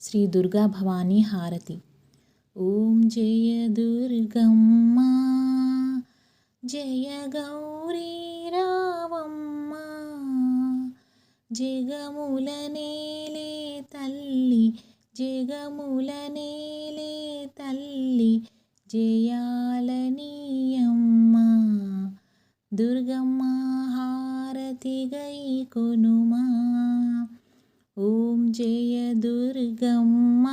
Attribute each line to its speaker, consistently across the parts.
Speaker 1: శ్రీ దుర్గా భవానీ హారతి. ఓం జయ దుర్గమ్మ జయ గౌరీ రావమ్మ, జగముల నేలే తల్లి జగముల నేలే తల్లి జయాలనీయమ్మ. దుర్గమ్మ హారతి గై కొనుమా. ఓం జయ దుర్గమ్మ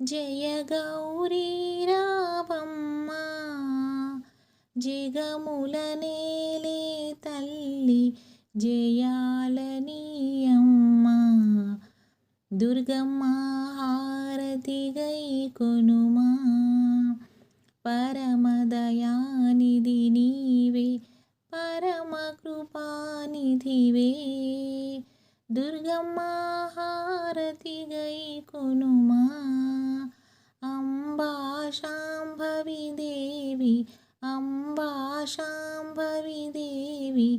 Speaker 1: జయ గౌరీ రావమ్మ, జగముల నేలే తల్లి జయాలనీయమ్మ. దుర్గమ్మ హారతి గై కొనుమా. పరమదయానిధి నీవే పరమ కృపానిధివే, దుర్గమ్మ హారతి గై కొనుమా. అంబా శాంభవి దేవి అంబా శాంభవి దేవి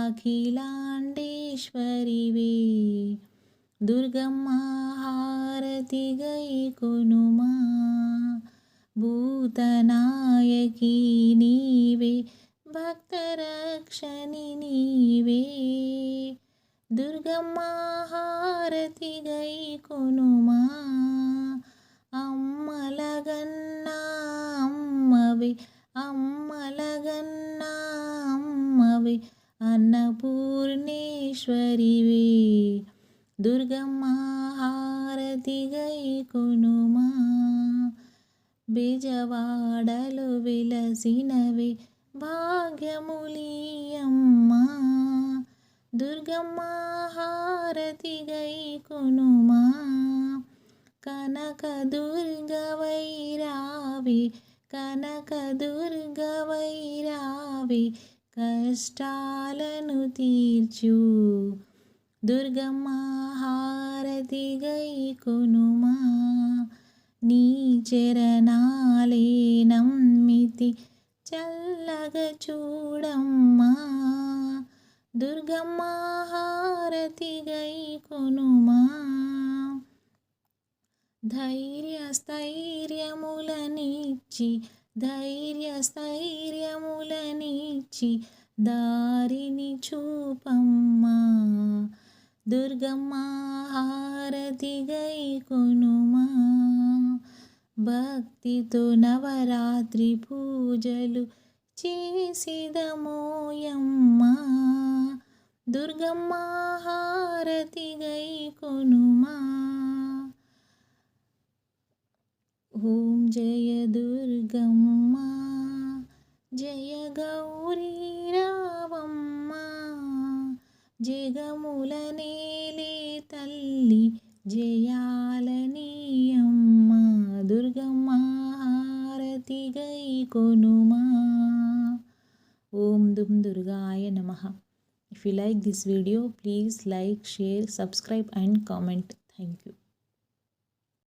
Speaker 1: అఖిలాండేశ్వరివే, దుర్గమ్మ హారతి గై కొనుమా. భూతనాయకి నీవే భక్తరక్షణి నీవే, దుర్గమ్మ హారతి గై కొనుమా. అమ్మలగన్నా అమ్మవే అమ్మలగన్నా అమ్మవే అన్నపూర్ణేశ్వరివే, దుర్గమ్మ హారతి గై కొనుమా. బెజవాడలో వెలసినవే భాగ్యములీయమ్మ, దుర్గమ్మ హారతి గై కొనుమా. కనక దుర్గవై రావే కనక దుర్గవై రావే కష్టాలను తీర్చు, దుర్గమ్మ హారతి గై కొనుమా. నీ చరణాలే నమ్మితి చల్లగా చూడమ్మా, దుర్గమ్మ హారతి గై కొనుమా. ధైర్యస్థైర్యములనిచ్చి దారిని చూపమ్మా, దుర్గమ్మ హారతి గై కొనుమా. భక్తితో నవరాత్రి పూజలు చేసిదమోయమ్మ, దుర్గమ్మ హారతి గై కొనుమా. ఓం జయ దుర్గమ్మ జయ గౌరీ రావమ్మ, జగముల నేలే తల్లి జయాలనీయమ్మ. దుర్గమ్మ హారతి గై కొనుమా. ఓం దుం దుర్గాయ నమః. If you like this video, please like, share, subscribe and comment. Thank you.